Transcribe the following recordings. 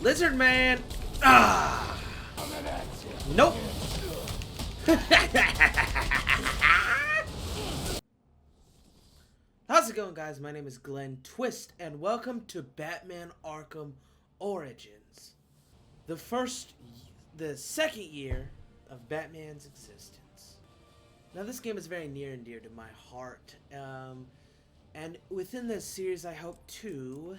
Lizard man! Ah! Nope! How's it going, guys? My name is Glenn Twist, and welcome to Batman Arkham Origins. The second year of Batman's existence. Now, this game is very near and dear to my heart, and within this series, I hope to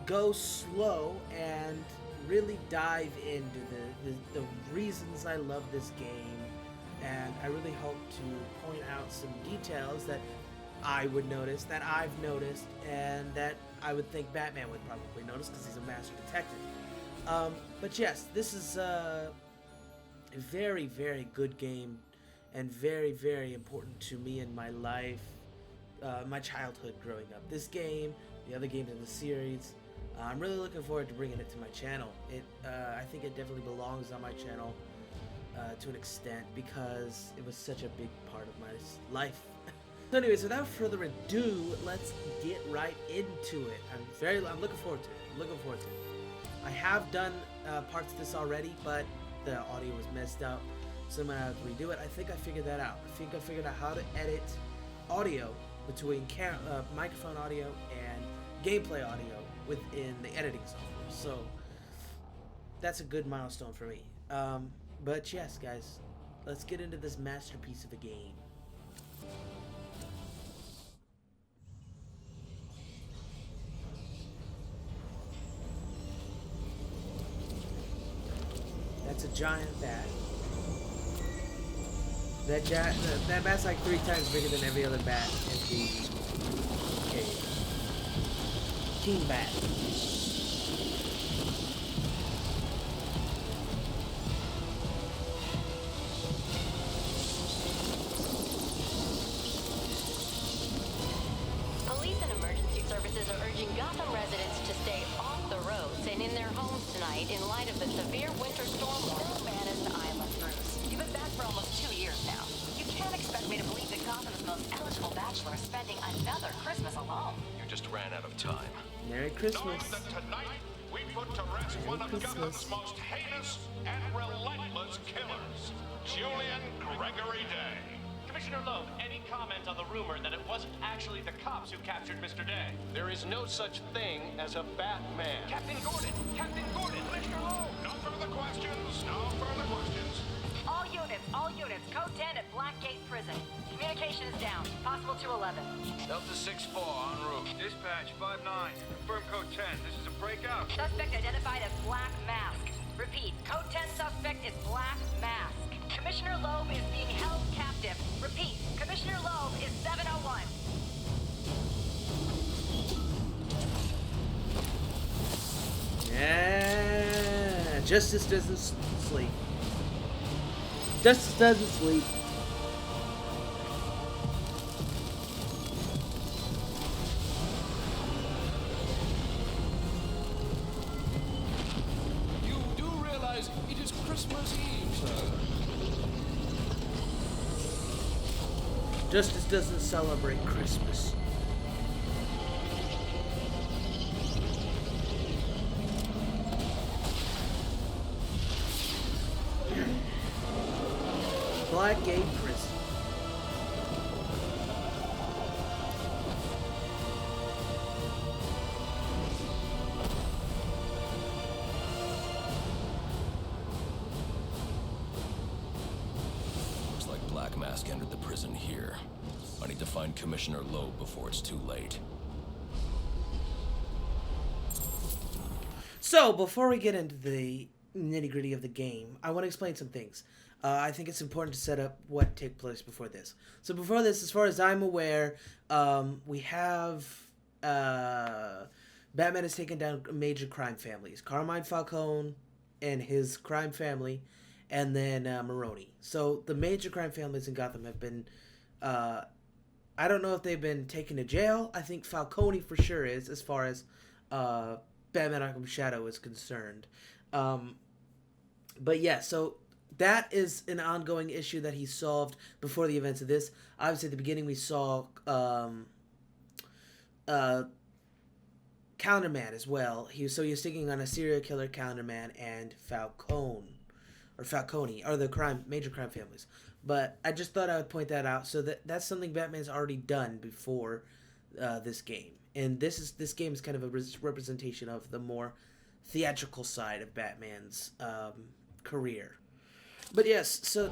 go slow and really dive into the reasons I love this game, and I really hope to point out some details that I would notice, that I've noticed, and that I would think Batman would probably notice because he's a master detective. But yes, this is a very, very good game and very, very important to me in my life, my childhood growing up. This game, the other games in the series, I'm really looking forward to bringing it to my channel. I think it definitely belongs on my channel to an extent because it was such a big part of my life. So anyways, without further ado, let's get right into it. I'm looking forward to it. I have done parts of this already, but the audio was messed up, so I'm gonna have to redo it. I think I figured that out. I think I figured out how to edit audio between microphone audio and gameplay audio within the editing software. So that's a good milestone for me. But yes, guys, let's get into this masterpiece of a game. That's a giant bat. That bat's like 3 times bigger than every other bat in the cave. King Bat. Police and emergency services are urging Gotham residents to stay off the roads and in their homes tonight in light of the severe winter storm. Man is an island, Bruce. You've been back for almost 2 years now. You can't expect me to believe that Gotham's most eligible bachelor is spending another Christmas alone. You just ran out of time. Merry Christmas. Knowing that tonight we put to rest one of Gotham's most heinous and relentless killers, Julian Gregory Day. Commissioner Loeb, any comment on the rumor that it wasn't actually the cops who captured Mr. Day? There is no such thing as a Batman. Captain Gordon! Captain Gordon! Commissioner Loeb, no further questions. No further questions. All units, code 10 at Blackgate Prison. Communication is down. Possible to 11. Delta 6-4 en route. Dispatch 5-9. Confirm code 10. This is a breakout. Suspect identified as Black Mask. Repeat, code 10 suspect is Black Mask. Commissioner Loeb is being held captive. Repeat, Commissioner Loeb is 701. Yeah, justice doesn't sleep. Justice doesn't sleep. You do realize it is Christmas Eve, sir. Justice doesn't celebrate Christmas. Blackgate Prison. Looks like Black Mask entered the prison here. I need to find Commissioner Loeb before it's too late. So, before we get into the nitty-gritty of the game, I want to explain some things. I think it's important to set up what took place before this. So before this, as far as I'm aware, we have Batman has taken down major crime families. Carmine Falcone and his crime family, and then Maroni. So the major crime families in Gotham have been... I don't know if they've been taken to jail. I think Falcone for sure is, as far as Batman Arkham Shadow is concerned. But yeah, so that is an ongoing issue that he solved before the events of this. Obviously, at the beginning, we saw Counterman as well. He was taking on a serial killer Counterman and Falcone are the major crime families. But I just thought I would point that out. So that's something Batman's already done before this game, and this game is kind of a representation of the more theatrical side of Batman's career. But yes, so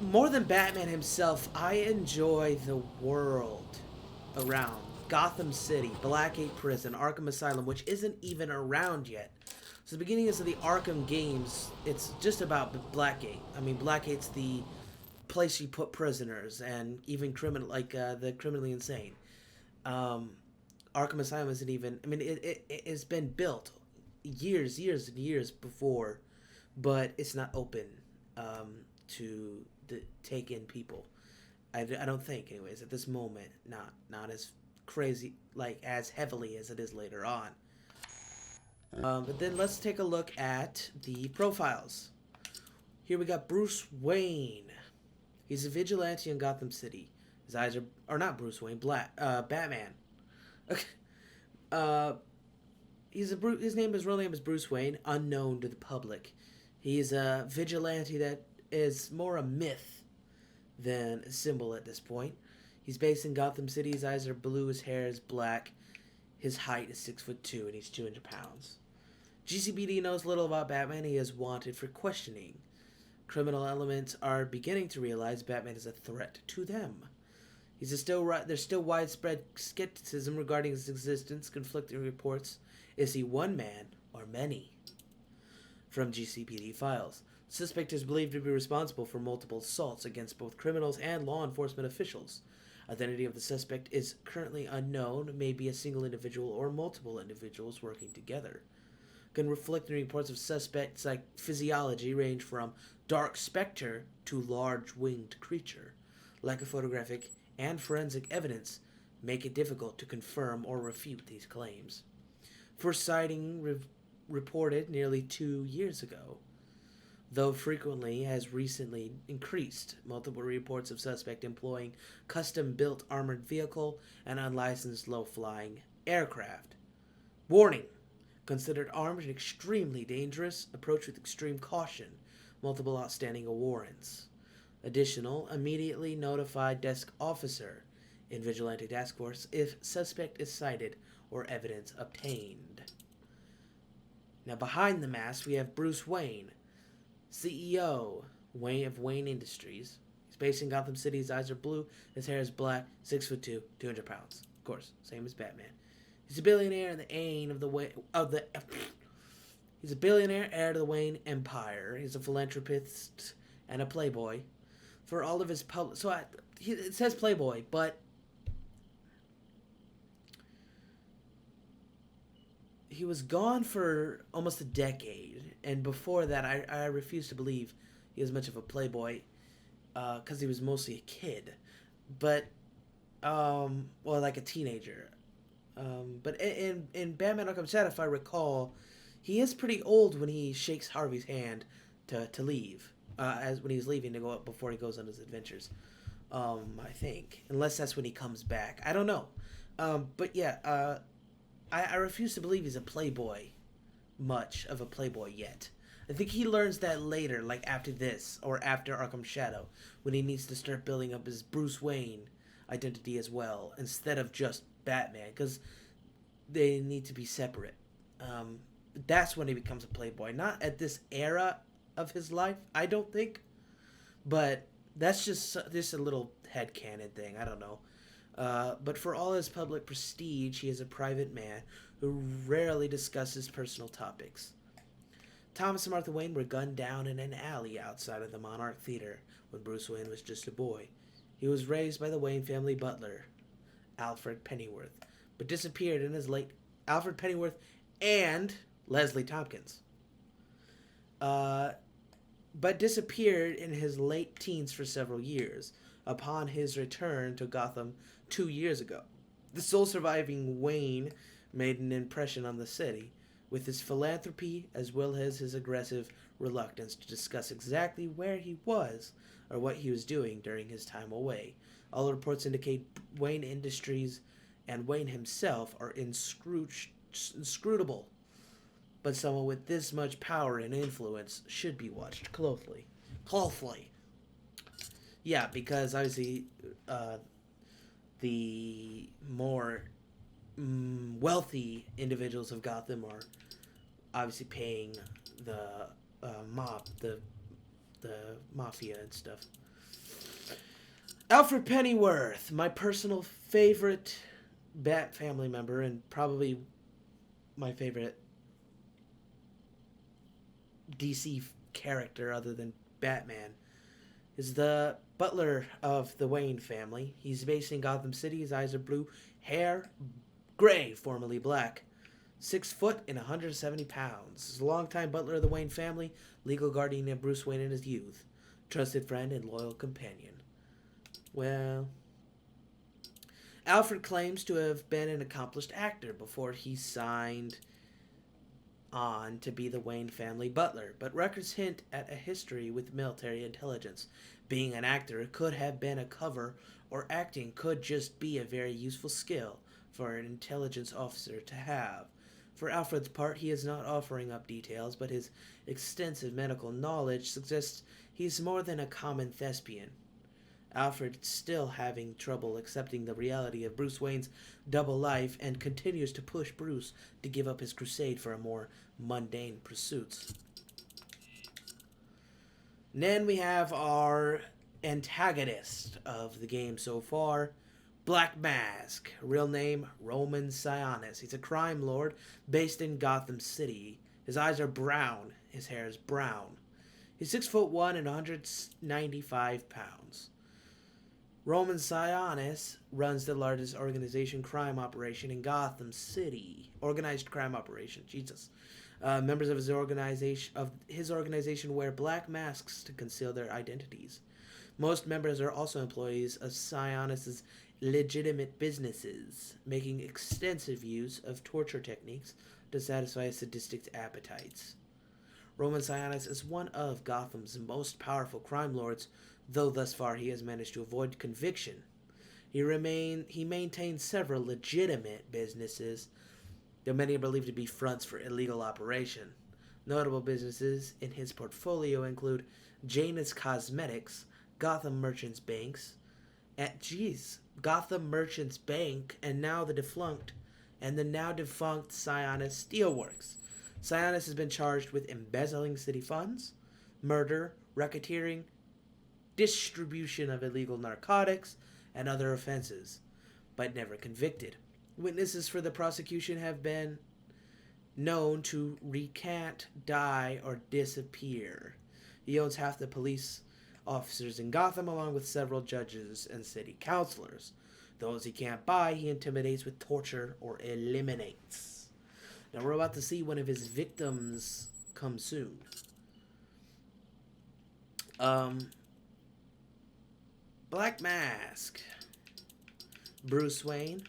more than Batman himself, I enjoy the world around Gotham City, Blackgate Prison, Arkham Asylum, which isn't even around yet. So the beginnings of the Arkham games, it's just about Blackgate. I mean, Blackgate's the place you put prisoners and even the criminally insane. Arkham Asylum isn't even. I mean, it's been built years and years before, but it's not open to take in people. I don't think, anyways, at this moment, not as crazy, like as heavily as it is later on. But then let's take a look at the profiles. Here we got Bruce Wayne. He's a vigilante in Gotham City. His eyes are not Bruce Wayne, Batman. Okay. His real name is Bruce Wayne, unknown to the public. He's a vigilante that is more a myth than a symbol at this point. He's based in Gotham City. His eyes are blue. His hair is black. His height is 6'2", and he's 200 pounds. GCPD knows little about Batman. He is wanted for questioning. Criminal elements are beginning to realize Batman is a threat to them. There's still widespread skepticism regarding his existence. Conflicting reports. Is he one man or many? From GCPD files. Suspect is believed to be responsible for multiple assaults against both criminals and law enforcement officials. Identity of the suspect is currently unknown, may be a single individual or multiple individuals working together. Conflicting reports of suspects' physiology range from dark specter to large winged creature. Lack of photographic and forensic evidence make it difficult to confirm or refute these claims. First sighting reported nearly 2 years ago, though frequently has recently increased. Multiple reports of suspect employing custom-built armored vehicle and unlicensed low-flying aircraft. Warning! Considered armed and extremely dangerous. Approach with extreme caution. Multiple outstanding warrants. Additional, immediately notify desk officer in Vigilante Task Force if suspect is cited or evidence obtained. Now behind the mask we have Bruce Wayne, CEO of Wayne Industries. He's based in Gotham City. His eyes are blue. His hair is black. 6'2", 200 pounds. Of course, same as Batman. He's a billionaire He's a billionaire heir to the Wayne Empire. He's a philanthropist and a playboy. For all of his public, it says playboy, but he was gone for almost a decade, and before that, I refuse to believe he was much of a playboy, because he was mostly a kid, but like a teenager. But in Batman Arkham Shadow, if I recall, he is pretty old when he shakes Harvey's hand to leave, as when he's leaving to go up before he goes on his adventures. I think, unless that's when he comes back. I don't know. But yeah, I refuse to believe he's a playboy, much of a playboy yet. I think he learns that later, like after this, or after Arkham Shadow, when he needs to start building up his Bruce Wayne identity as well, instead of just Batman, because they need to be separate. That's when he becomes a playboy. Not at this era of his life, I don't think. But that's just a little headcanon thing, I don't know. But for all his public prestige, he is a private man who rarely discusses personal topics. Thomas and Martha Wayne were gunned down in an alley outside of the Monarch Theater when Bruce Wayne was just a boy. He was raised by the Wayne family butler, Alfred Pennyworth, but disappeared in his late... Alfred Pennyworth and Leslie Tompkins. But disappeared in his late teens for several years, upon his return to Gotham 2 years ago. The sole surviving Wayne made an impression on the city, with his philanthropy as well as his aggressive reluctance to discuss exactly where he was or what he was doing during his time away. All reports indicate Wayne Industries and Wayne himself are inscrutable. But someone with this much power and influence should be watched closely. Yeah, because obviously the more wealthy individuals of Gotham are obviously paying the mafia and stuff. Alfred Pennyworth, my personal favorite Bat family member, and probably my favorite DC character other than Batman, is the butler of the Wayne family. He's based in Gotham City. His eyes are blue, hair gray, formerly black. 6 foot and 170 pounds. He's a longtime butler of the Wayne family, legal guardian of Bruce Wayne in his youth, trusted friend and loyal companion. Well, Alfred claims to have been an accomplished actor before he signed on to be the Wayne family butler, but records hint at a history with military intelligence. Being an actor could have been a cover, or acting could just be a very useful skill for an intelligence officer to have. For Alfred's part, he is not offering up details, but his extensive medical knowledge suggests he's more than a common thespian. Alfred still having trouble accepting the reality of Bruce Wayne's double life and continues to push Bruce to give up his crusade for a more mundane pursuits. And then we have our antagonist of the game so far, Black Mask, real name Roman Sionis. He's a crime lord based in Gotham City. His eyes are brown, his hair is brown. He's 6'1" and 195 pounds. Roman Sionis runs the largest organized crime operation in Gotham City. Organized crime operation, Jesus. Members of his organization wear black masks to conceal their identities. Most members are also employees of Sionis' legitimate businesses, making extensive use of torture techniques to satisfy sadistic appetites. Roman Sionis is one of Gotham's most powerful crime lords, though thus far he has managed to avoid conviction. He maintains several legitimate businesses, though many are believed to be fronts for illegal operation. Notable businesses in his portfolio include Janus Cosmetics, Gotham Merchants Bank, and now the defunct Sionis Steelworks. Sionis has been charged with embezzling city funds, murder, racketeering, distribution of illegal narcotics, and other offenses, but never convicted. Witnesses for the prosecution have been known to recant, die, or disappear. He owns half the police officers in Gotham, along with several judges and city councilors. Those he can't buy, he intimidates with torture or eliminates. Now we're about to see one of his victims come soon. Black Mask, Bruce Wayne,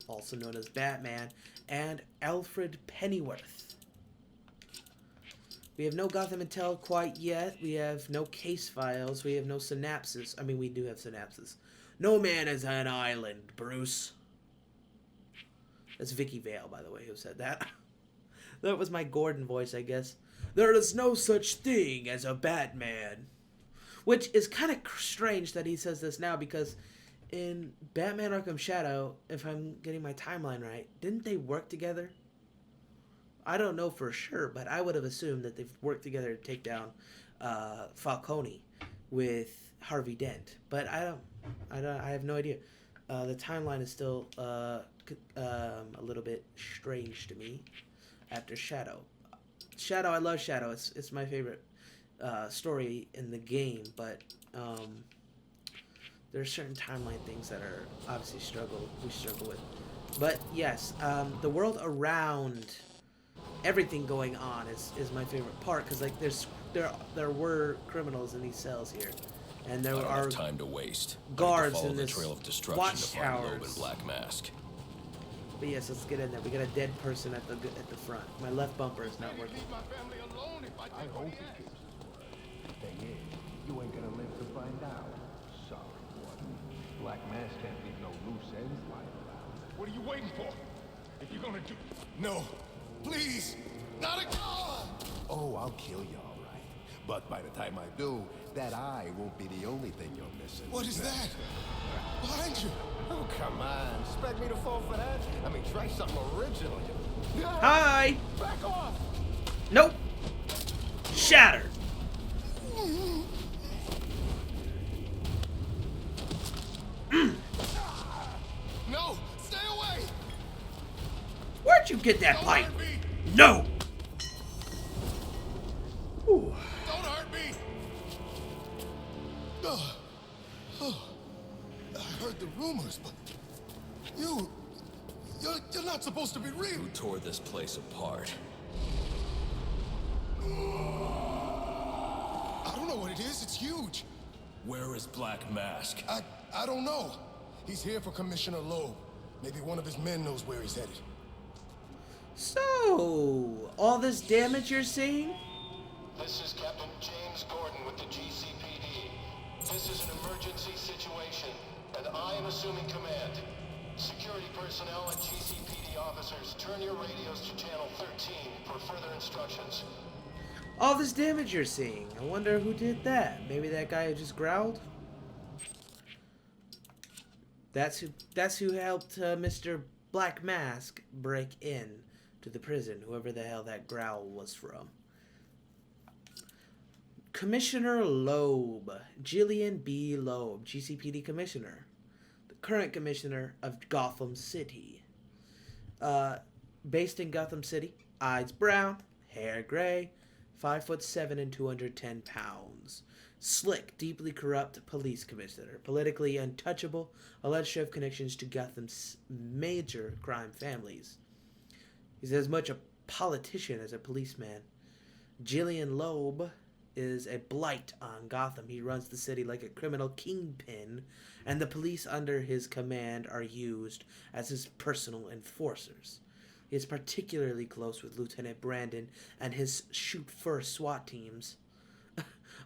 also known as Batman, and Alfred Pennyworth. We have no Gotham intel quite yet. We have no case files. We have no synapses. I mean, we do have synapses. No man is an island, Bruce. That's Vicky Vale, by the way, who said that. That was my Gordon voice, I guess. There is no such thing as a Batman. Which is kind of strange that he says this now, because in Batman Arkham Shadow, if I'm getting my timeline right, didn't they work together? I don't know for sure, but I would have assumed that they've worked together to take down Falcone with Harvey Dent. But I have no idea. The timeline is still a little bit strange to me after Shadow. I love Shadow. It's my favorite story in the game, but there are certain timeline things that are obviously we struggle with. But yes, the world around everything going on is my favorite part, because like there were criminals in these cells here, and there are time to waste. guards in the this trail of destruction to find watchtowers. Loeb and Black Mask. But yes, let's get in there. We got a dead person at the front. My left bumper is not working. I hope it keeps his word. Thing is, you ain't gonna live to find out. Sorry, boy. Black Mask can't leave no loose ends lying around. What are you waiting for? If you're gonna do... No, please, not again! Oh, I'll kill you, all right. But by the time I do, that eye won't be the only thing you're missing. What is that? Behind you. Oh, come on. Expect me to fall for that? I mean, try something original. Hi! Back off! Nope! Shatter! No, stay away! Where'd you get that Don't pipe? hurt me! No! Ooh. Don't hurt me! I heard the rumors, but you're not supposed to be real. Who tore this place apart? I don't know what it is. It's huge. Where is Black Mask? I don't know. He's here for Commissioner Loeb. Maybe one of his men knows where he's headed. So, all this damage you're seeing? This is Captain James Gordon with the GCPD. This is an emergency situation, and I am assuming command. Security personnel and GCPD officers, turn your radios to channel 13 for further instructions. All this damage you're seeing. I wonder who did that. Maybe that guy who just growled? That's who helped Mr. Black Mask break in to the prison, whoever the hell that growl was from. Commissioner Loeb, Jillian B. Loeb, GCPD Commissioner, the current Commissioner of Gotham City. Based in Gotham City, eyes brown, hair gray, 5'7" and 210 pounds. Slick, deeply corrupt police commissioner, politically untouchable, alleged to have connections to Gotham's major crime families. He's as much a politician as a policeman. Jillian Loeb is a blight on Gotham. He runs the city like a criminal kingpin, and the police under his command are used as his personal enforcers. He is particularly close with Lieutenant Brandon and his shoot-first SWAT teams.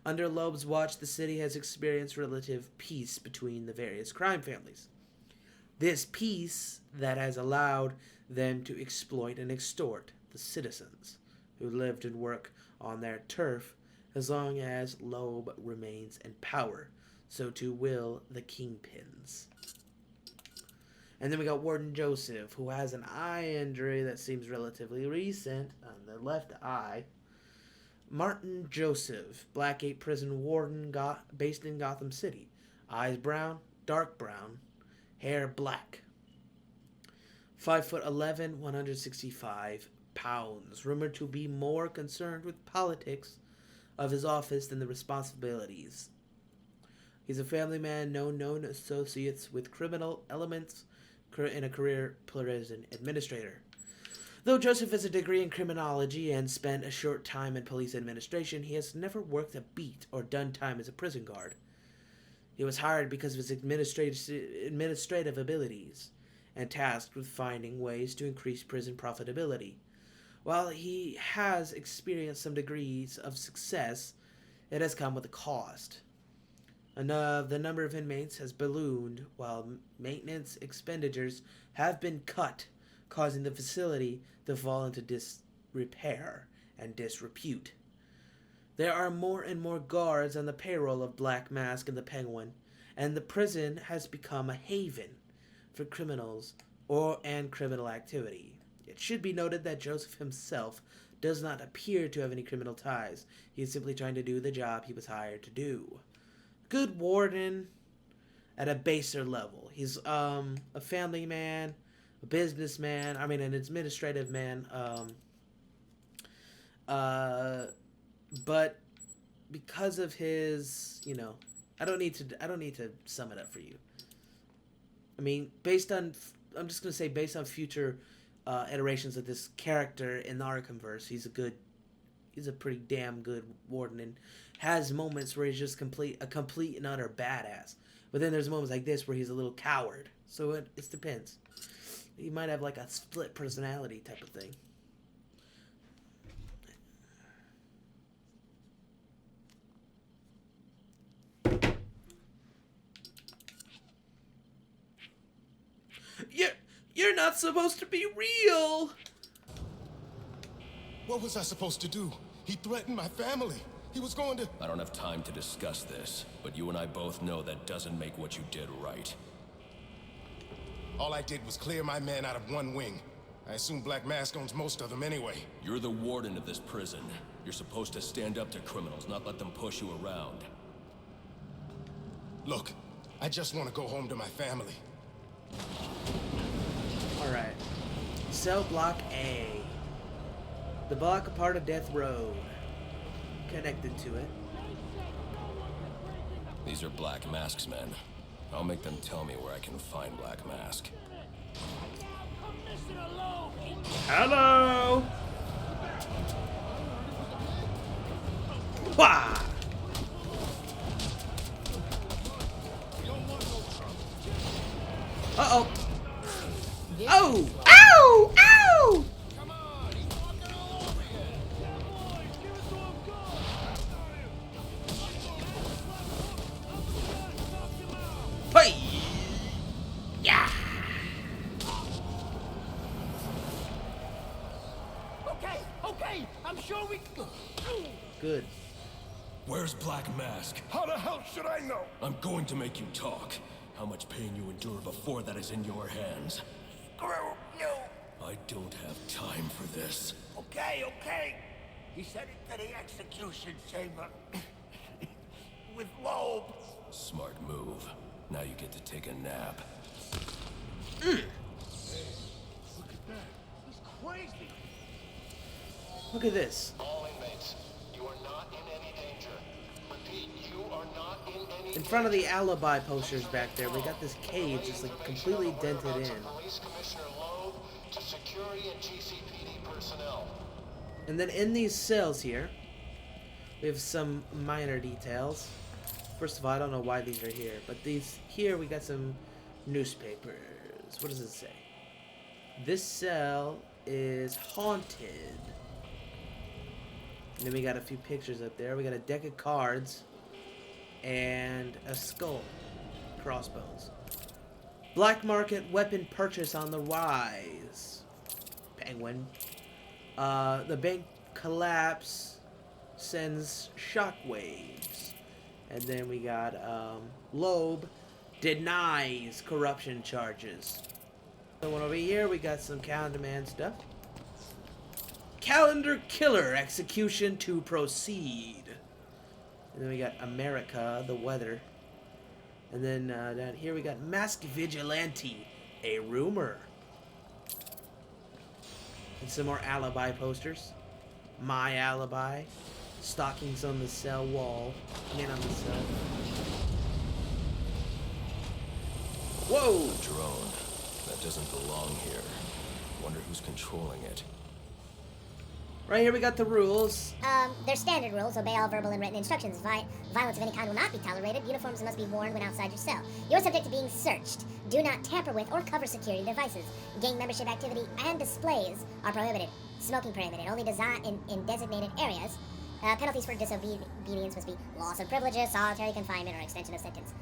Under Loeb's watch, the city has experienced relative peace between the various crime families. This peace that has allowed them to exploit and extort the citizens who lived and work on their turf. As long as Loeb remains in power, so too will the kingpins. And then we got Warden Joseph, who has an eye injury that seems relatively recent on the left eye. Martin Joseph, Blackgate Prison Warden, based in Gotham City. Eyes brown, dark brown, hair black. 5'11", 165 pounds. Rumored to be more concerned with politics of his office than the responsibilities. He's a family man, no known associates with criminal elements, and a career prison administrator. Though Joseph has a degree in criminology and spent a short time in police administration, he has never worked a beat or done time as a prison guard. He was hired because of his administrative abilities and tasked with finding ways to increase prison profitability. While he has experienced some degrees of success, it has come with a cost. The number of inmates has ballooned, while maintenance expenditures have been cut, causing the facility to fall into disrepair and disrepute. There are more and more guards on the payroll of Black Mask and the Penguin, and the prison has become a haven for criminals and criminal activity. It should be noted that Joseph himself does not appear to have any criminal ties. He is simply trying to do the job he was hired to do. Good warden at a baser level. He's a family man, a businessman, an administrative man, but because of his, I don't need to sum it up for you. Based on future iterations of this character in the Arkhamverse, he's a pretty damn good warden and has moments where he's just a complete and utter badass. But then there's moments like this where he's a little coward. So it depends. He might have like a split personality type of thing. You're not supposed to be real! What was I supposed to do? He threatened my family. He was going to... I don't have time to discuss this, but you and I both know that doesn't make what you did right. All I did was clear my men out of one wing. I assume Black Mask owns most of them anyway. You're the warden of this prison. You're supposed to stand up to criminals, not let them push you around. Look, I just want to go home to my family. Alright. Cell Block A. The block a part of Death Row. Connected to it. These are Black Mask's men. I'll make them tell me where I can find Black Mask. Hello! Wah! Uh-oh. Oh! Ow! Ow! Hey! Yeah! Okay, I'm sure we... Good. Where's Black Mask? How the hell should I know? I'm going to make you talk. How much pain you endure before that is in your hands. Screw you. I don't have time for this. Okay. He said it to the execution chamber. With Loeb. Smart move. Now you get to take a nap. Look at that. He's crazy. Look at this. All inmates, you are not in any danger. Repeat, you are not in any In front of the alibi posters back there, we got this cage just like completely dented in. Police Commissioner Loeb to security and GCPD personnel. And then in these cells here, we have some minor details. First of all, I don't know why these are here, but these here we got some newspapers. What does it say? This cell is haunted. And then we got a few pictures up there. We got a deck of cards and a skull, crossbones. Black market weapon purchase on the rise. Penguin. The bank collapse sends shockwaves. And then we got Loeb denies corruption charges. The one over here, we got some calendar man stuff. Calendar killer execution to proceed. And then we got America, the weather. And then down here we got Masked Vigilante, a rumor. And some more alibi posters. My alibi. Stockings on the cell wall. Man on the cell. Whoa! A drone. That doesn't belong here. Wonder who's controlling it. Right here we got the rules. They're standard rules. Obey all verbal and written instructions. Violence of any kind will not be tolerated. Uniforms must be worn when outside your cell. You're subject to being searched. Do not tamper with or cover security devices. Gang membership activity and displays are prohibited. Smoking prohibited. Only in designated areas. Penalties for disobedience must be loss of privileges, solitary confinement, or extension of sentence.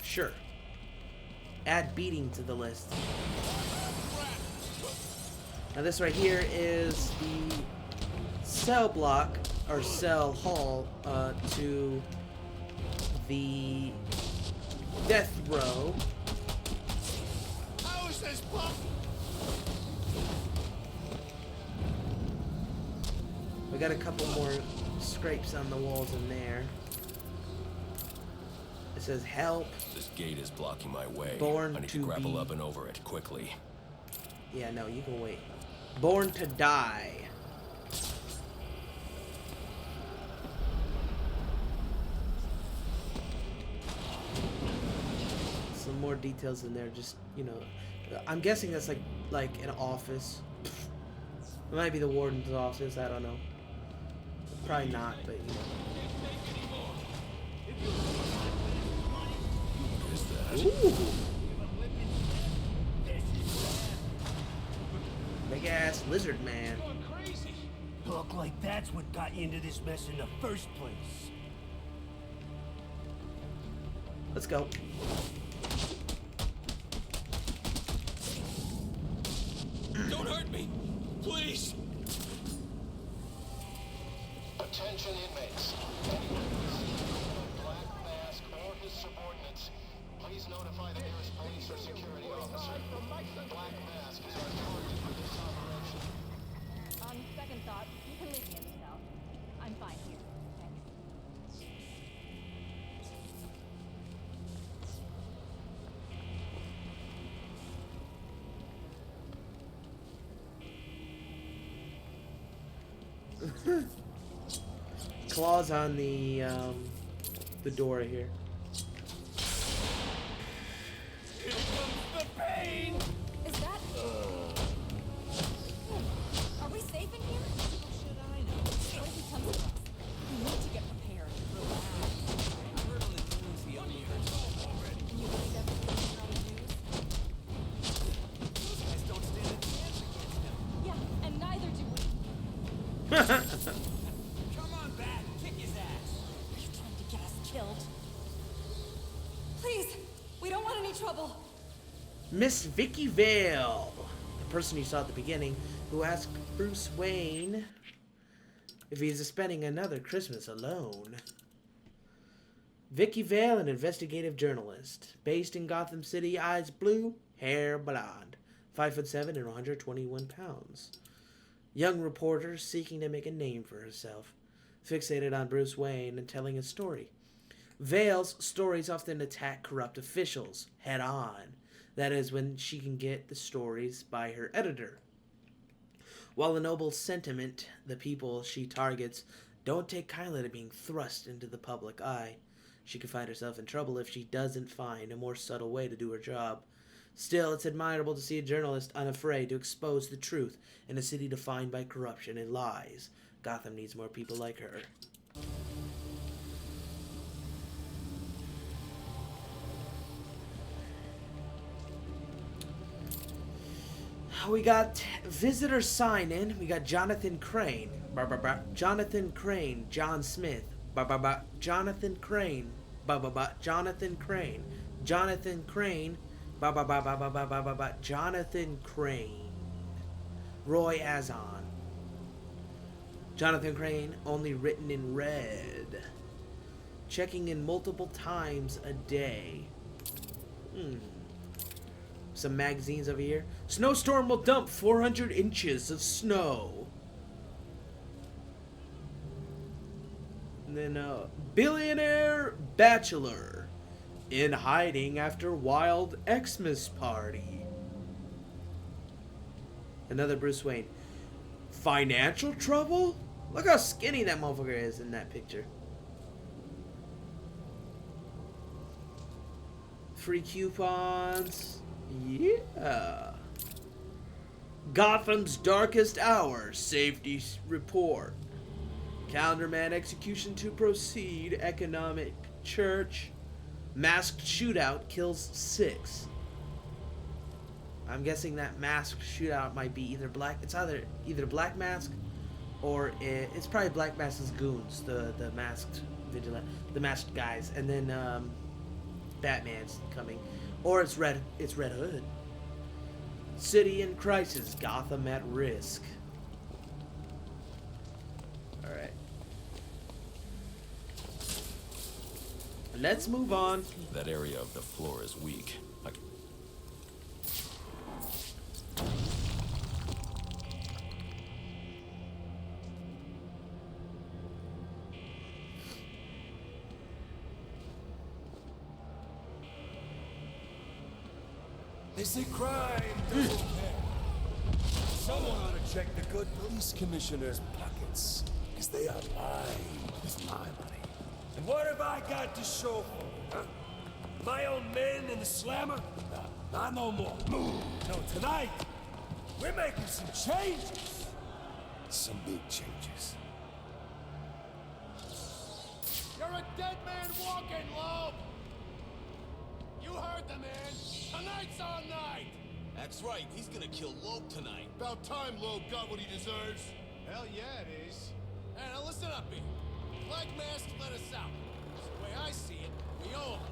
Sure. Add beating to the list. Now this right here is the cell block, or cell hall, to the death row. How is this possible? We got a couple more scrapes on the walls in there. It says help. This gate is blocking my way. Born I need to to grapple be- up and over it quickly. Yeah, no, you can wait. Born to die. Some more details in there, just, you know. I'm guessing that's like an office. It might be the warden's office, I don't know. Probably not, but you know. What is that? Ooh. Big ass lizard man. Look like that's what got you into this mess in the first place. Let's go. Don't hurt me! Please! Attention inmates. Anyone who sees a Black Mask or his subordinates, please notify the nearest police or security officer. Black Mask is our target for this operation. On second thought, you can leave me in the cell. I'm fine here. Thanks. Claws on the door here. Here comes the pain! Is that... Are we safe in here? Should I know? What if he comes to us? We need to get prepared. Relax. I heard on the news the only already. Can you believe everything on the news? Those guys don't stand a chance against him. Yeah, and neither do we. Come on back, kick his ass. Are you trying to get us killed? Please, we don't want any trouble. Miss Vicky Vale, the person you saw at the beginning, who asked Bruce Wayne if he's spending another Christmas alone. Vicky Vale, an investigative journalist, based in Gotham City, eyes blue, hair blonde, 5'7" and 121 pounds. Young reporter seeking to make a name for herself, fixated on Bruce Wayne and telling a story. Vale's stories often attack corrupt officials head on. That is, when she can get the stories by her editor. While a noble sentiment, the people she targets don't take kindly to being thrust into the public eye. She could find herself in trouble if she doesn't find a more subtle way to do her job. Still, it's admirable to see a journalist unafraid to expose the truth in a city defined by corruption and lies. Gotham needs more people like her. We got visitor sign-in. We got Jonathan Crane. Jonathan Crane. John Smith. Jonathan Crane. Jonathan Crane. Jonathan Crane. Jonathan Crane. Roy Azon. Jonathan Crane, only written in red. Checking in multiple times a day. Some magazines over here. Snowstorm will dump 400 inches of snow. And then billionaire bachelor in hiding after wild Xmas party. Another Bruce Wayne. Financial trouble? Look how skinny that motherfucker is in that picture. Free coupons. Yeah. Gotham's darkest hour. Safety report. Calendarman execution to proceed. Economic church. Masked shootout kills 6. I'm guessing that masked shootout might be either black. It's either Black Mask, or it's probably Black Mask's goons, the masked vigilante, the masked guys, and then Batman's coming, or it's Red Hood. City in crisis, Gotham at risk. All right. Let's move on. That area of the floor is weak. It's a crime. Someone ought to check the good police commissioner's pockets, because they are lined with my money. And what have I got to show for it, huh? My own men in the slammer? Not no more. No, tonight, we're making some changes. Some big changes. You're a dead man walking, Loeb! You heard the man! Tonight's our night! That's right, he's gonna kill Loeb tonight. About time Loeb got what he deserves. Hell yeah, it is. Hey, now listen up here. Black Mask let us out. The way I see it, we owe him one.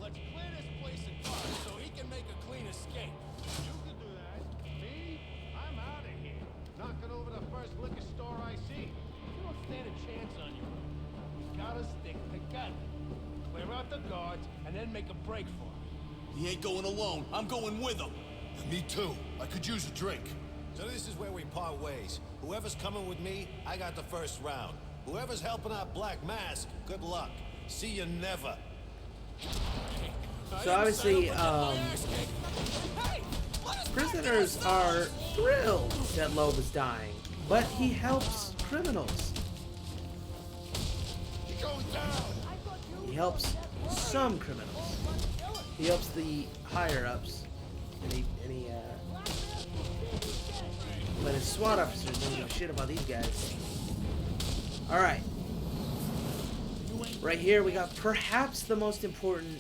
Let's clear this place apart so he can make a clean escape. You can do that. Me? I stand a chance on you. We gotta stick together. Clear out the guards, and then make a break for it. He ain't going alone. I'm going with him. Me too. I could use a drink. So this is where we part ways. Whoever's coming with me, I got the first round. Whoever's helping out Black Mask, good luck. See you never. So obviously, prisoners are thrilled that Loeb is dying, but he helps criminals. He helps some criminals. He helps the higher ups, but his SWAT officers don't give a shit about these guys. All right, right here we got perhaps the most important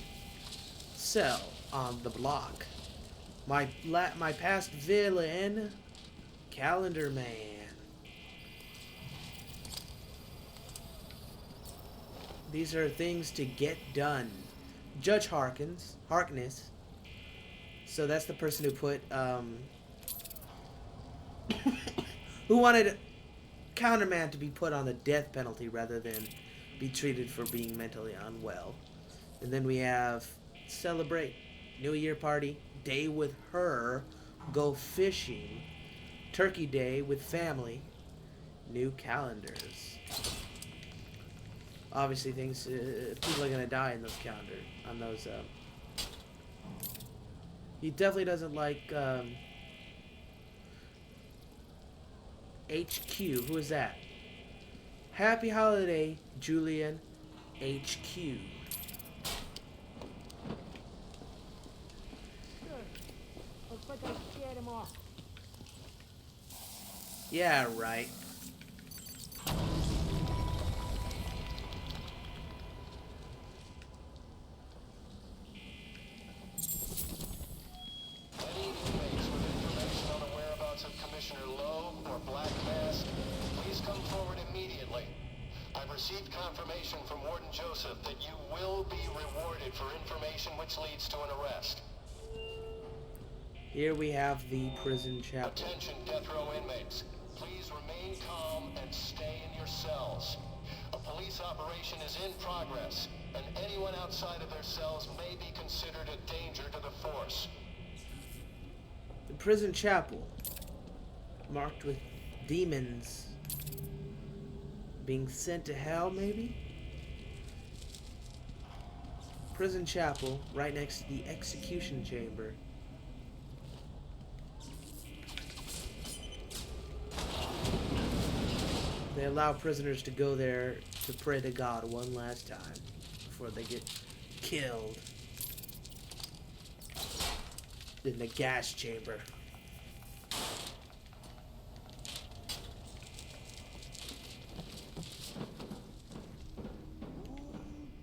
cell on the block. My past villain, Calendar Man. These are things to get done. Judge Harkness. So that's the person who put who wanted Counterman to be put on the death penalty rather than be treated for being mentally unwell. And then we have celebrate New Year party, day with her, go fishing, Turkey Day with family, new calendars. Obviously, things people are gonna die in those calendars. On those, he definitely doesn't like HQ. Who is that? Happy holiday, Julian. HQ. Looks like I scared him off. Yeah, right. Any inmates with information on the whereabouts of Commissioner Loeb or Black Mask, please come forward immediately. I've received confirmation from Warden Joseph that you will be rewarded for information which leads to an arrest. Here we have the prison chapel. Attention, death row inmates. Please remain calm and stay in your cells. A police operation is in progress, and anyone outside of their cells may be considered a danger to the force. The prison chapel, marked with demons being sent to hell, maybe? Prison chapel, right next to the execution chamber. They allow prisoners to go there to pray to God one last time before they get killed in the gas chamber.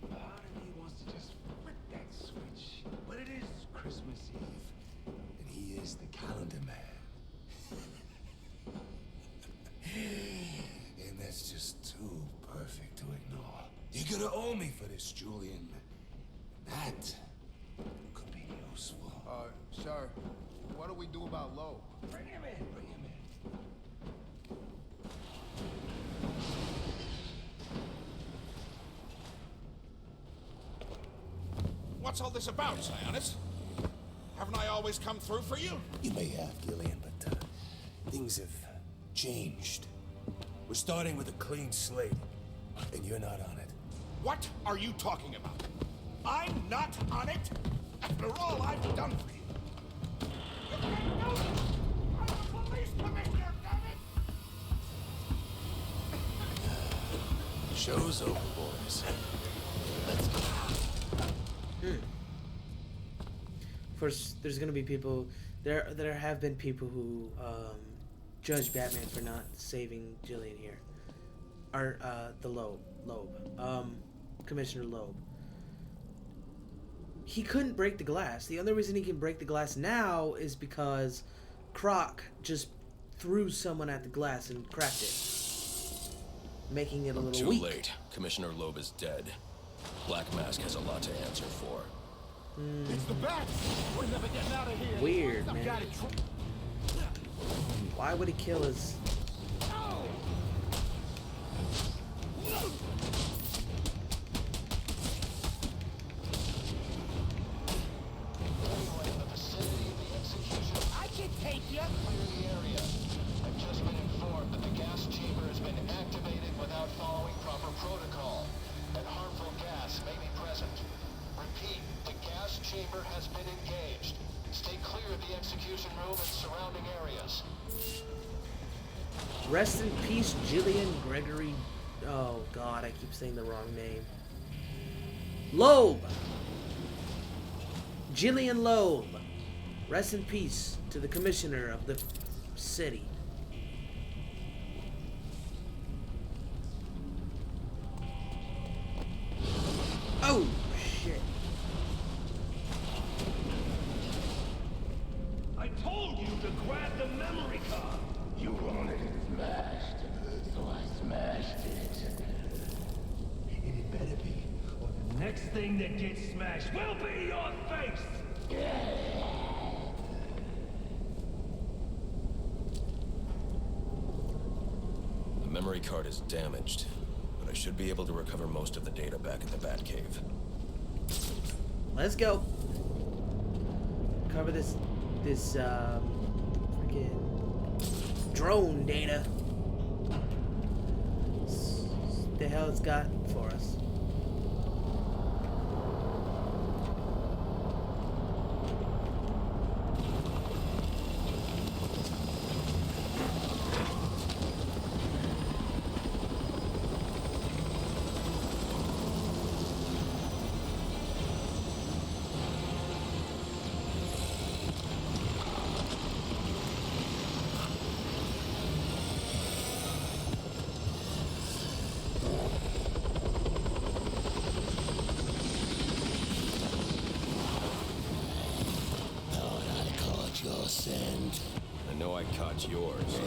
Part of me wants to just flip that switch. But it is Christmas Eve, and he is the calendar man. And that's just too perfect to ignore. You're gonna owe me for this, Julian. That could be useful. Sir, what do we do about Loeb? Bring him in, bring him in. What's all this about, Sionis? Haven't I always come through for you? You may have, Gillian, but things have changed. We're starting with a clean slate, and you're not on it. What are you talking about? I'm not on it? After all I've done for you. You can't do this! I'm a police commissioner, damn it! Show's over, boys. Let's go. Of course, there's gonna be people. There have been people who judge Batman for not saving Jillian here, or the Loeb, Commissioner Loeb. He couldn't break the glass. The only reason he can break the glass now is because Croc just threw someone at the glass and cracked it, making it a little weak. Too late. Commissioner Loeb is dead. Black Mask has a lot to answer for. It's the bat! We're never getting out of here! Weird, man. Why would he kill his... I can take you. Clear the area. I've just been informed that the gas chamber has been activated without following proper protocol, and harmful gas may be present. Repeat, the gas chamber has been engaged. Stay clear of the execution room and surrounding areas. Rest in peace, Jillian Gregory. Oh God, I keep saying the wrong name. Loeb. Jillian Loeb. Rest in peace to the commissioner of the city. Oh shit. I told you to grab the memory card. You wanted it smashed, so I smashed it. And it better be, or the next thing that gets smashed will be your face! The memory card is damaged, but I should be able to recover most of the data back in the Batcave. Let's go. Cover this freaking drone data. The hell it's got for us. I know I caught yours.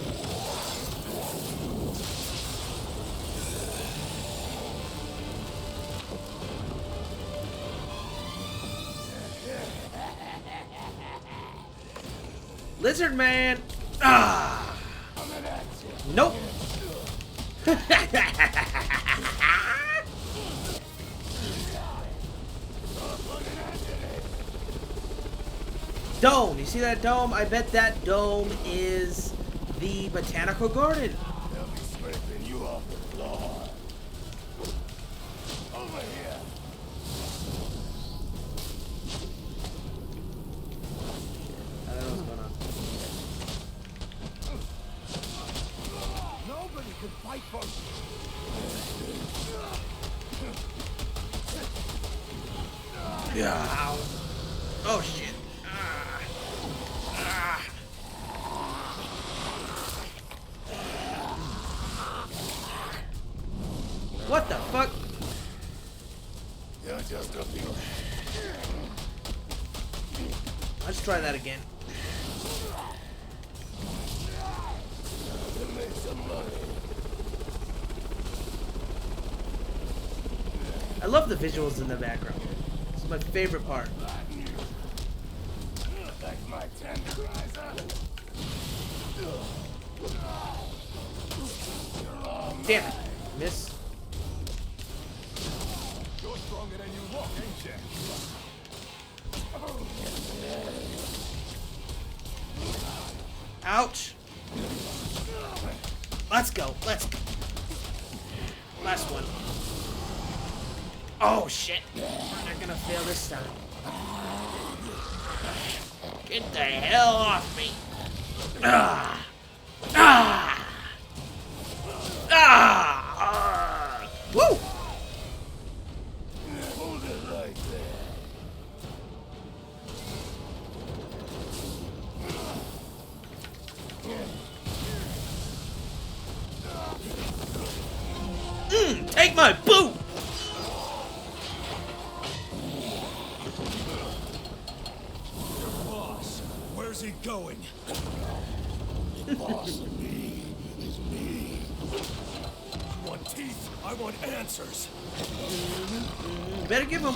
Lizard man! Ah! Nope! Dome! You see that dome? I bet that dome is the botanical garden. They'll be scraping you off the floor. Over here. I don't know what's going on. Nobody can fight for Yeah. Ow. Oh shit. What the fuck? You're just a few. Let's try that again. To make some money. I love the visuals in the background. This is my favorite part. Like my tenderizer. Damn it. Miss. You're stronger than you look, ain't you? Ouch. Let's go. Let's go. Last one. Oh shit. They're gonna fail this time. Get the hell off me. Ah. Ah. Ah. Woo. Hold it like that. Take my boot. Boss, where's he going? The boss of me is me. I want teeth. I want answers. You better give him.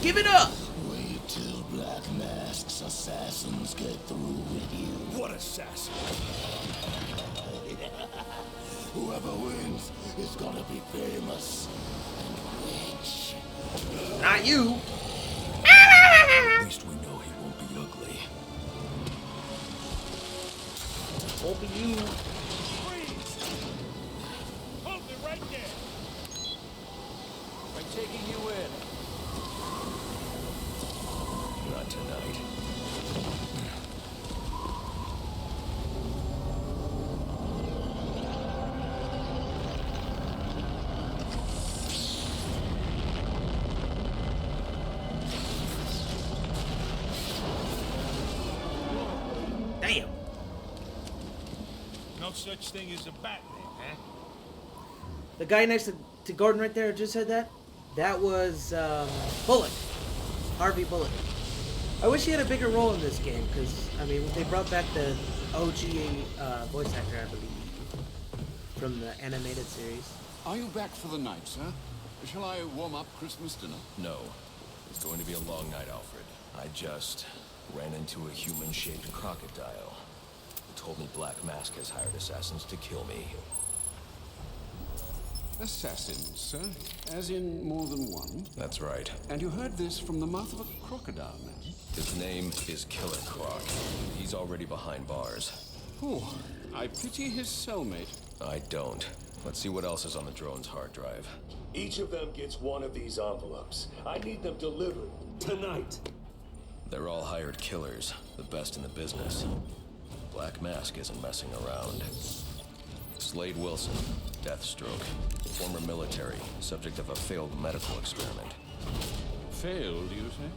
Give it up. Wait till Black Mask's assassins get through with you. What assassin? Whoever wins is gonna be famous and rich. Not you. At least we know he won't be ugly. Won't be you. Freeze! Hold it right there. I'm taking you in. Not tonight. Damn. No such thing as a Batman, huh? The guy next to Gordon right there just said that. That was Bullock. Harvey Bullock. I wish he had a bigger role in this game, because, I mean, they brought back the OG voice actor, I believe, from the animated series. Are you back for the night, sir? Shall I warm up Christmas dinner? No. It's going to be a long night, Alfred. I just ran into a human-shaped crocodile. He told me Black Mask has hired assassins to kill me. Assassins, sir? As in more than one? That's right. And you heard this from the mouth of a crocodile, man? His name is Killer Croc. He's already behind bars. Oh, I pity his cellmate. I don't. Let's see what else is on the drone's hard drive. Each of them gets one of these envelopes. I need them delivered tonight. They're all hired killers, the best in the business. Black Mask isn't messing around. Slade Wilson, Deathstroke, former military, subject of a failed medical experiment. Failed, you say?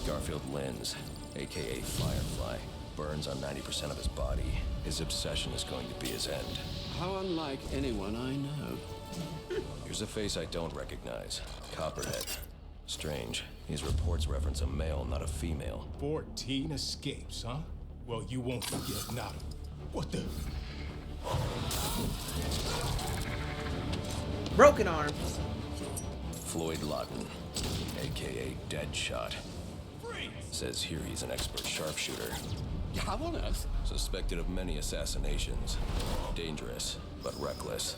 Garfield Linz, aka Firefly, burns on 90% of his body. His obsession is going to be his end. How unlike anyone I know. Here's a face I don't recognize. Copperhead. Strange. These reports reference a male, not a female. 14 escapes, huh? Well, you won't forget now. What the? Broken arms. Floyd Lawton, aka Deadshot. Says here he's an expert sharpshooter. How on earth? Suspected of many assassinations. Dangerous, but reckless.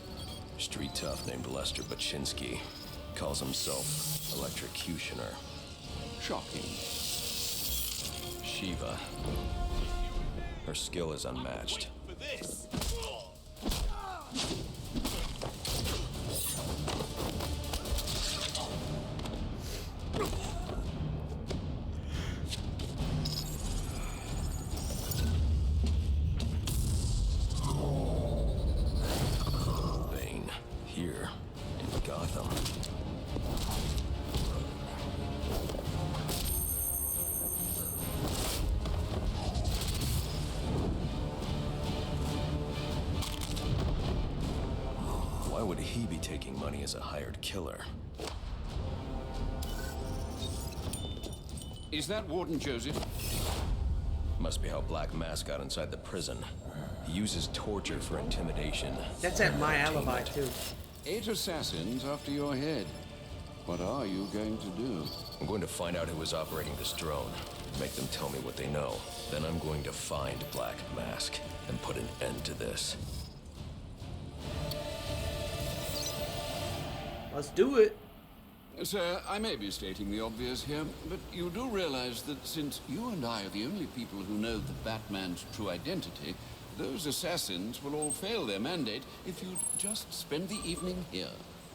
Street tough named Lester Baczynski. Calls himself Electrocutioner. Shocking. Shiva. Her skill is unmatched. For this. Bane, here in Gotham. Why would he be taking money as a hired killer? Is that Warden Joseph? Must be how Black Mask got inside the prison. He uses torture for intimidation. That's at my alibi, too. 8 assassins after your head. What are you going to do? I'm going to find out who is operating this drone. Make them tell me what they know. Then I'm going to find Black Mask and put an end to this. Let's do it. Sir, I may be stating the obvious here, but you do realize that since you and I are the only people who know the Batman's true identity, those assassins will all fail their mandate if you'd just spend the evening here.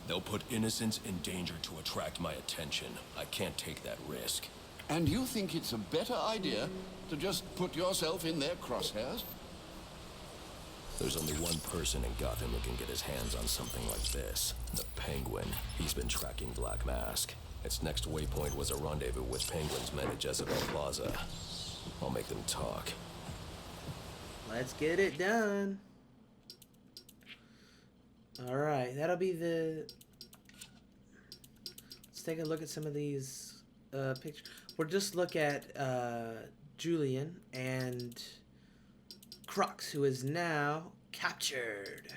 They'll put innocents in danger to attract my attention. I can't take that risk. And you think it's a better idea to just put yourself in their crosshairs? There's only one person in Gotham who can get his hands on something like this. The Penguin. He's been tracking Black Mask. Its next waypoint was a rendezvous with Penguin's men at Jezebel Plaza. I'll make them talk. Let's get it done. Alright, that'll be the... Let's take a look at some of these pictures. We'll just look at Julian and Crux, who is now captured.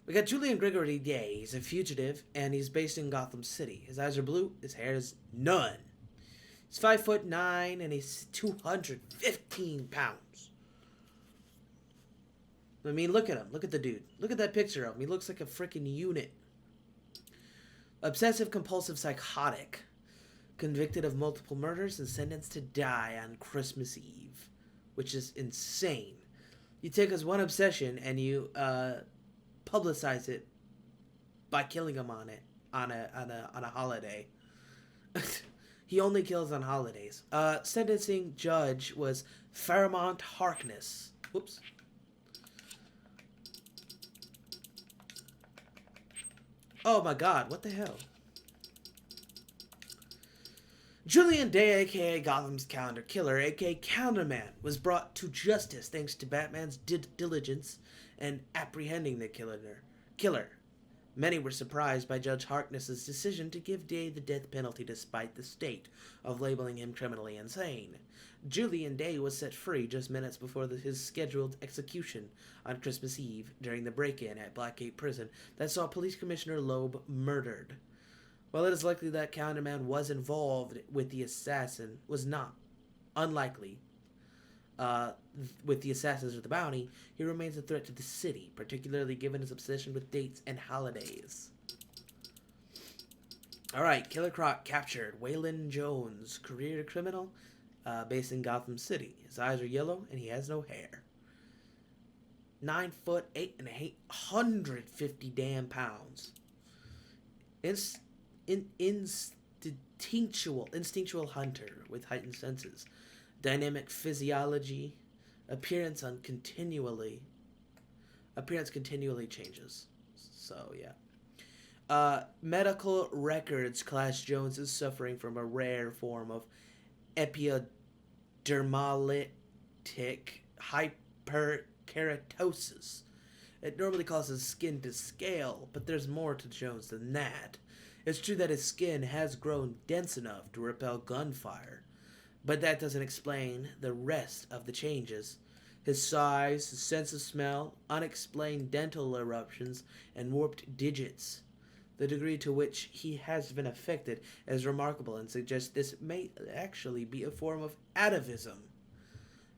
We got Julian Gregory Day. He's a fugitive, and he's based in Gotham City. His eyes are blue. His hair is none. He's 5'9", and he's 215 pounds. I mean, look at him. Look at the dude. Look at that picture of him. He looks like a freaking unit. Obsessive compulsive psychotic. Convicted of multiple murders and sentenced to die on Christmas Eve. Which is insane. You take his one obsession and you publicize it by killing him on a holiday. He only kills on holidays. Sentencing judge was Fairmont Harkness. Whoops. Oh my god, what the hell? Julian Day, aka Gotham's calendar killer, aka Counterman, was brought to justice thanks to Batman's diligence in apprehending the killer. Many were surprised by Judge Harkness's decision to give Day the death penalty despite the state of labeling him criminally insane. Julian Day was set free just minutes before his scheduled execution on Christmas Eve during the break-in at Blackgate Prison that saw Police Commissioner Loeb murdered. While it is likely that Counterman was involved with the assassin, was not unlikely with the assassins of the bounty, he remains a threat to the city, particularly given his obsession with dates and holidays. Alright, Killer Croc captured. Waylon Jones, career criminal, based in Gotham City. His eyes are yellow and he has no hair. 9 foot 8 and 150 damn pounds. Instinctual hunter with heightened senses. Dynamic physiology. Appearance continually changes. So yeah. Medical records class Jones is suffering from a rare form of epidermolytic hyperkeratosis. It normally causes skin to scale, but there's more to Jones than that. It's true that his skin has grown dense enough to repel gunfire, but that doesn't explain the rest of the changes. His size, his sense of smell, unexplained dental eruptions, and warped digits. The degree to which he has been affected is remarkable and suggests this may actually be a form of atavism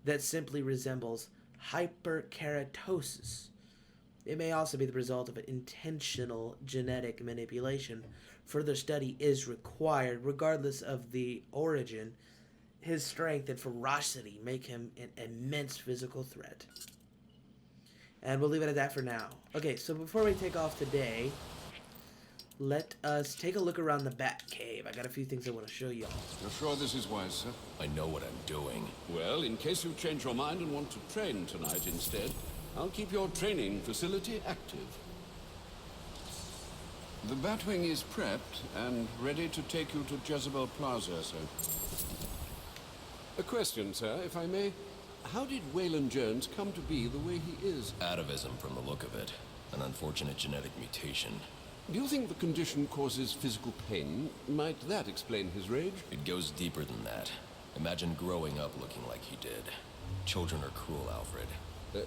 that simply resembles hyperkeratosis. It may also be the result of an intentional genetic manipulation. Further study is required. Regardless of the origin, his strength and ferocity make him an immense physical threat. And we'll leave it at that for now. Okay, so before we take off today, let us take a look around the Batcave. I got a few things I want to show y'all. You're sure this is wise, sir? I know what I'm doing. Well, in case you change your mind and want to train tonight instead, I'll keep your training facility active. The Batwing is prepped and ready to take you to Jezebel Plaza, sir. A question, sir, if I may. How did Waylon Jones come to be the way he is? Atavism from the look of it. An unfortunate genetic mutation. Do you think the condition causes physical pain? Might that explain his rage? It goes deeper than that. Imagine growing up looking like he did. Children are cruel, Alfred.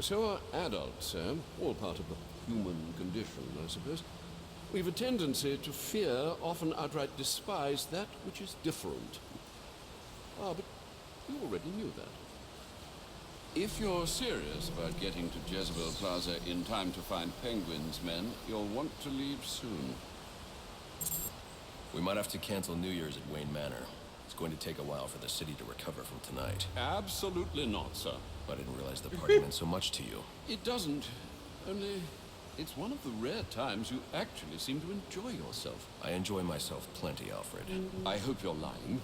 So are adults, sir. All part of the human condition, I suppose. We've a tendency to fear, often outright despise, that which is different. Ah, but you already knew that. If you're serious about getting to Jezebel Plaza in time to find Penguin's men, you'll want to leave soon. We might have to cancel New Year's at Wayne Manor. It's going to take a while for the city to recover from tonight. Absolutely not, sir. I didn't realize the party meant so much to you. It doesn't. Only, it's one of the rare times you actually seem to enjoy yourself. I enjoy myself plenty, Alfred. I hope you're lying.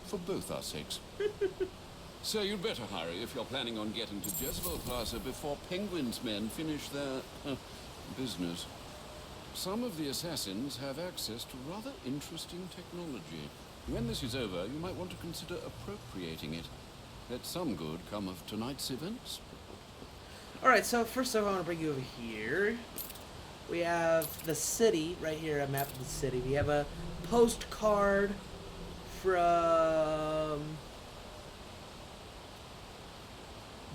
For both our sakes. Sir, you'd better hurry if you're planning on getting to Jezebel Plaza before Penguin's men finish their business. Some of the assassins have access to rather interesting technology. When this is over, you might want to consider appropriating it. Let some good come of tonight's events. Alright, so first off, I want to bring you over here. We have the city, right here, a map of the city. We have a postcard from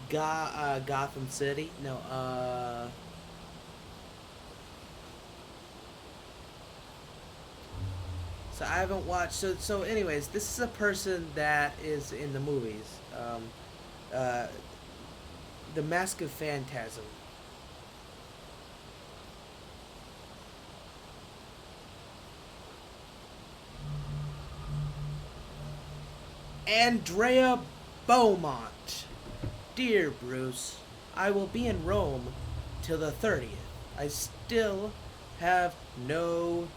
Gotham City. No, so I haven't watched. So anyways, this is a person that is in the movies. The Mask of Phantasm. Andrea Beaumont. Dear Bruce, I will be in Rome till the 30th. I still have no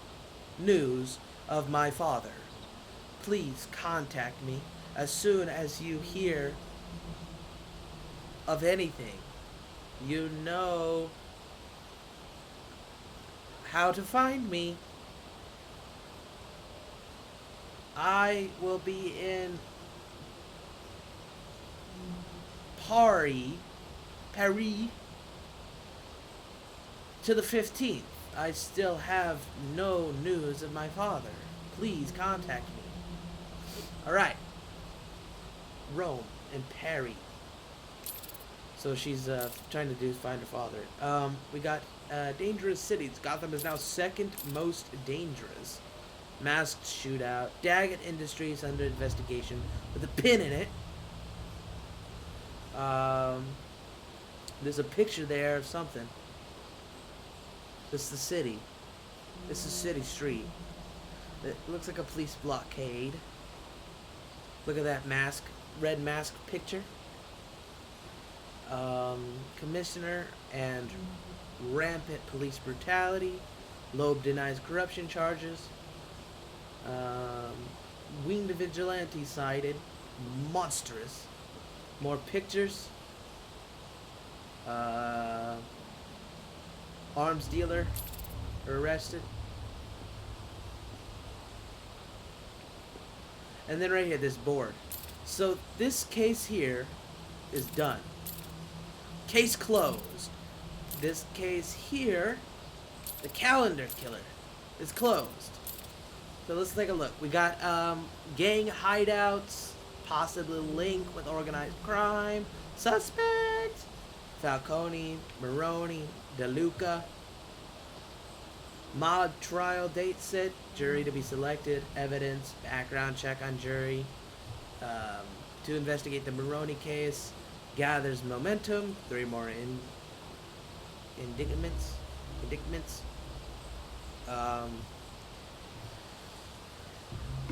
news of my father. Please contact me as soon as you hear of anything. You know how to find me. I will be in Paris to the 15th. I still have no news of my father. Please contact me. Alright. Rome and Paris. So she's trying to find her father. We got dangerous cities. Gotham is now second most dangerous. Masked shootout. Daggett Industries under investigation with a pin in it. There's a picture there of something. This is the city. This is City Street. It looks like a police blockade. Look at that mask. Red mask picture. Commissioner and rampant police brutality. Loeb denies corruption charges. Winged vigilante cited. Monstrous. More pictures. Arms dealer arrested. And then right here, this board. So this case here is done. Case closed. This case here, the calendar killer, is closed. So let's take a look. We got gang hideouts, possibly linked with organized crime. Suspect. Falcone, Maroni, DeLuca. Mod trial date set. Jury to be selected. Evidence. Background check on jury. To investigate the Maroni case. Gathers momentum. 3 more indictments.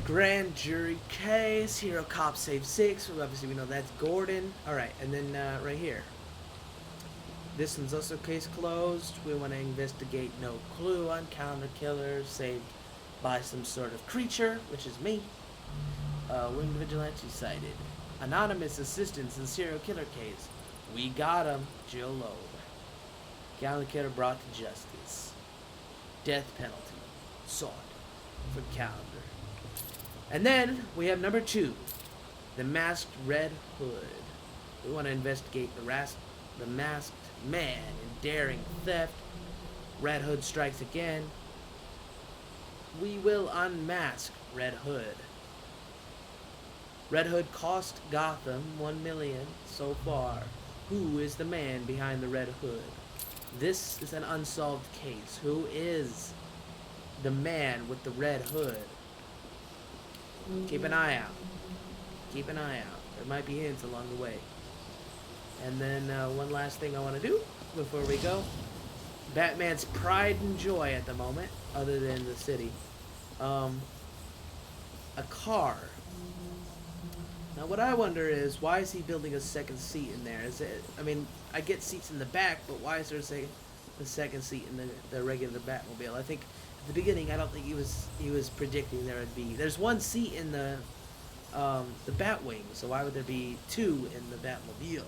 Grand jury case. Hero cop save 6. Well, obviously we know that's Gordon. Alright, and then right here. This one's also case closed. We want to investigate no clue on counter killer saved by some sort of creature, which is me. Winged vigilante cited. Anonymous assistance in serial killer case. We got him. Jill Loeb. Counter killer brought to justice. Death penalty sought for calendar. And then we have number 2, the masked Red Hood. We want to investigate the masked man in daring theft. Red Hood strikes again. We will unmask Red Hood. Red Hood cost Gotham $1 million so far. Who is the man behind the Red Hood? This is an unsolved case. Who is the man with the Red Hood? Keep an eye out. Keep an eye out. There might be hints along the way. And then one last thing I want to do before we go. Batman's pride and joy at the moment, other than the city. A car. Now what I wonder is, why is he building a second seat in there? Is it? I mean, I get seats in the back, but why is there a second seat in the regular Batmobile? I think at the beginning, I don't think he was predicting there would be. There's one seat in the Batwing, so why would there be 2 in the Batmobile?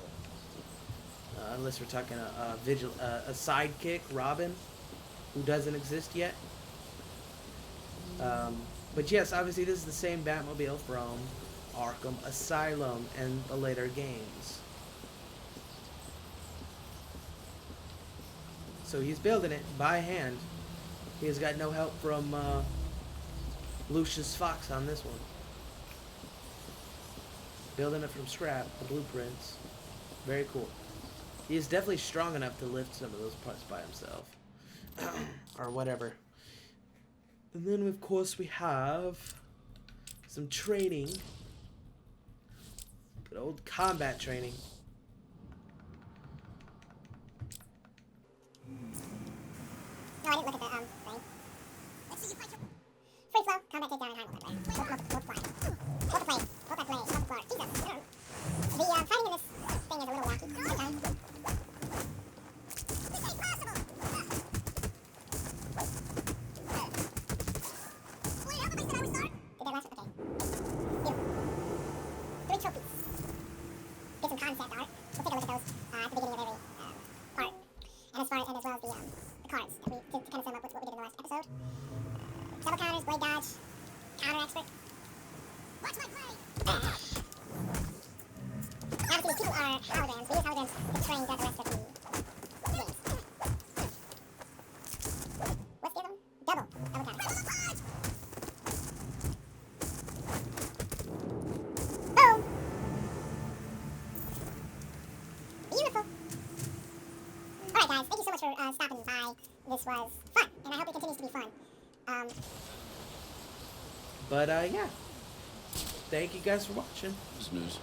Unless we're talking a sidekick, Robin, who doesn't exist yet. But yes, obviously this is the same Batmobile from Arkham Asylum and the later games. So he's building it by hand. He has got no help from Lucius Fox on this one. Building it from scrap, the blueprints. Very cool. He is definitely strong enough to lift some of those parts by himself. Or whatever. And then, of course, we have some training. Good old combat training. No, I didn't look at the thing. Let's see you fight your... Free flow, combat takedown, and high multiplier. Multiply. Multiply. Multiply. at the beginning of every part, and as well as the cards that we to kind of sum up with what we did in the last episode. Double counters, blade dodge, counter expert. Watch my blade! Obviously, these people are holograms. We use holograms to train throughout the rest of the games. What's the other one? Double counter. Boom! Beautiful. Alright guys, thank you so much for stopping by. This was fun, and I hope it continues to be fun. But yeah. Thank you guys for watching. Business.